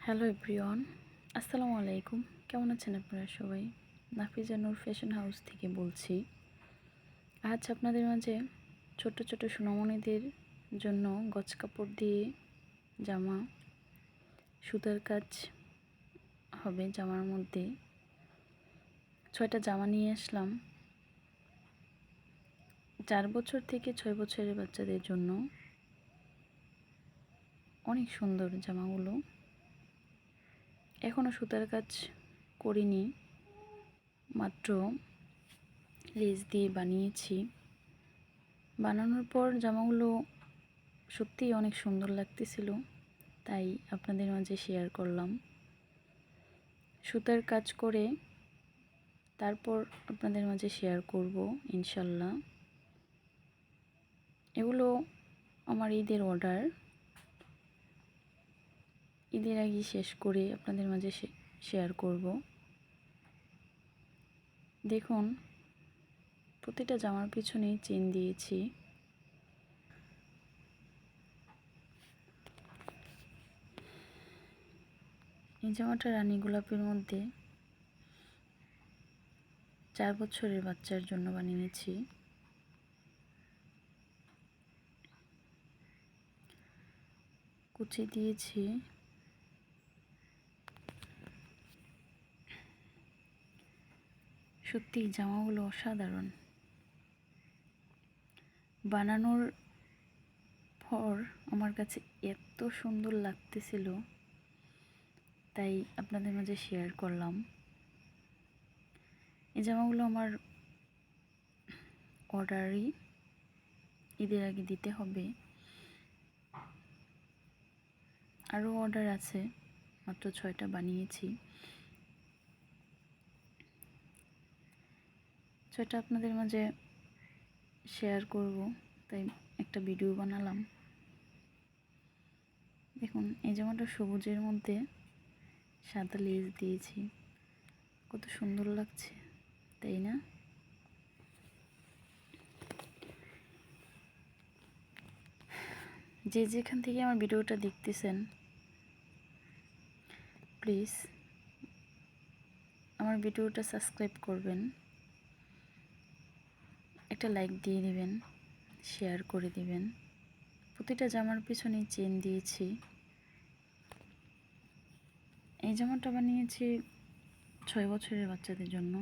Hello everyone, আসসালামু আলাইকুম। কেমন আছেন আপনারা সবাই? নাফিজা নূর ফ্যাশন হাউস থেকে বলছি। আজ আপনাদের মাঝে ছোট ছোট সোনামণিদের জন্য গজ কাপড় দিয়ে জামা, সুতার কাজ হবে জামার মধ্যে। 6টা জামা নিয়ে আসলাম 4 বছর থেকে 6 বছরের বাচ্চাদের জন্য। অনেক সুন্দর জামাগুলো। এখনও সুতার কাজ করিনি, মাত্র লেস দিয়ে বানিয়েছি। বানানোর পর জামাগুলো সত্যিই অনেক সুন্দর লাগতেছিল, তাই আপনাদের মাঝে শেয়ার করলাম। সুতার কাজ করে তারপর আপনাদের মাঝে শেয়ার করব ইনশাল্লাহ। এগুলো আমার ঈদের অর্ডার। ঈদের আগে শেষ করে আপনাদের মাঝে শেয়ার করব। দেখুন, প্রতিটা জামার পিছনেই চেন দিয়েছি। এই জামাটা রানী গোলাপের মধ্যে 4 বছরের বাচ্চার জন্য বানিয়েছি। কুচি দিয়েছি। সত্যি জামাগুলো অসাধারণ। বানানোর পর আমার কাছে এত সুন্দর লাগতেছিল, তাই আপনাদের মাঝে শেয়ার করলাম। এই জামাগুলো আমার অর্ডারই, ঈদের আগে দিতে হবে। আরও অর্ডার আছে, মাত্র 6টা বানিয়েছি। 6টা আপনাদের মাঝে শেয়ার করব, তাই একটা ভিডিও বানালাম। দেখুন, এই জামাটা সবুজের মধ্যে সাদা লেস দিয়েছি। কত সুন্দর লাগছে, তাই না? যে যেখান থেকে আমার ভিডিওটা দেখতেছেন, প্লিজ আমার ভিডিওটা সাবস্ক্রাইব করবেন, একটা লাইক দিয়ে দিবেন, শেয়ার করে দিবেন। প্রতিটা জামার পিছনে চেন দিয়েছি। এই জামাটা বানিয়েছি 6 বছরের বাচ্চাদের জন্য।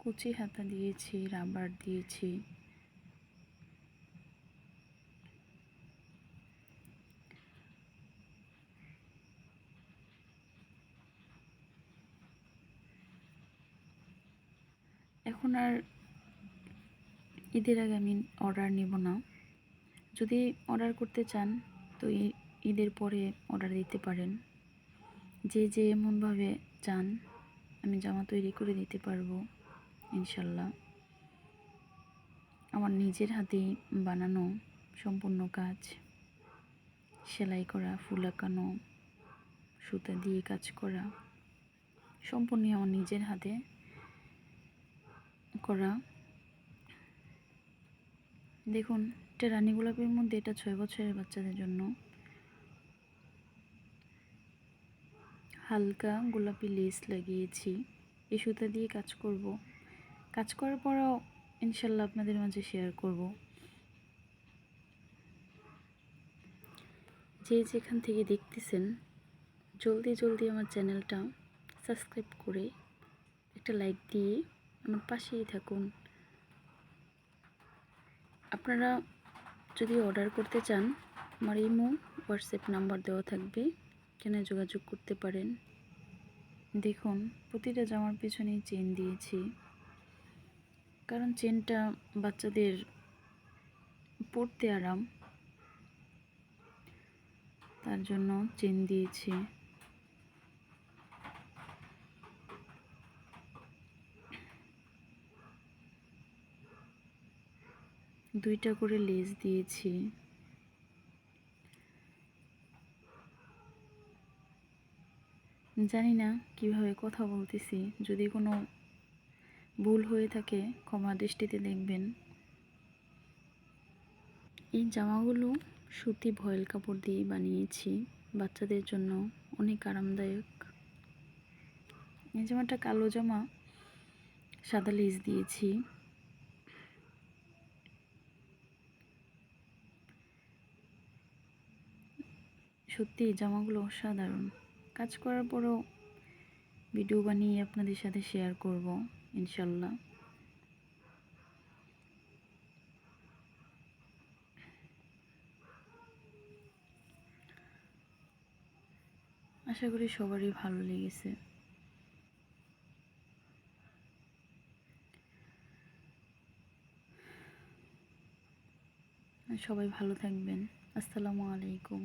কুচি হাতা দিয়েছি, রাবার দিয়েছি। এখন আর ঈদের আগে আমি অর্ডার নেব না। যদি অর্ডার করতে চান তো ঈদের পরে অর্ডার দিতে পারেন। যে যে এমনভাবে চান আমি জামা তৈরি করে দিতে পারবো ইনশাল্লাহ। আমার নিজের হাতেই বানানো সম্পূর্ণ কাজ, সেলাই করা, ফুল আঁকানো, সুতা দিয়ে কাজ করা, সম্পূর্ণ আমার নিজের হাতে করা। দেখুন, এটা রানী গোলাপের মধ্যে, এটা 6 বছরের বাচ্চাদের জন্য। হালকা গোলাপি লেস লাগিয়েছি। এই সুতা দিয়ে কাজ করব। কাজ করার পরও ইনশাল্লাহ আপনাদের মাঝে শেয়ার করব। যে যেখান থেকে দেখতেছেন, জলদি জলদি আমার চ্যানেলটা সাবস্ক্রাইব করে একটা লাইক দিয়ে আমার পাশেই থাকুন। আপনারা যদি অর্ডার করতে চান, আমার ইমো হোয়াটসঅ্যাপ নাম্বার দেওয়া থাকবে, এখানে যোগাযোগ করতে পারেন। দেখুন, প্রতিটা জামার পেছনেই চেন দিয়েছি, কারণ চেনটা বাচ্চাদের পরতে আরাম, তার জন্য চেন দিয়েছি। দুইটা করে লেস দিয়েছি। জানি না কিভাবে কথা বলতেছি, যদি কোনো ভুল হয়ে থাকে ক্ষমা দৃষ্টিতে দেখবেন। এই জামাগুলো সুতি ভয়েল কাপড় দিয়ে বানিয়েছি, বাচ্চাদের জন্য অনেক আরামদায়ক। এই জামাটা কালো জামা, সাদা লেস দিয়েছি। সত্যি জামাগুলো অসাধারণ। কাজ করার পরও ভিডিও বানিয়ে আপনাদের সাথে শেয়ার করব ইনশাল্লাহ। আশা করি সবারই ভালো লেগেছে। সবাই ভালো থাকবেন। আসসালামু আলাইকুম।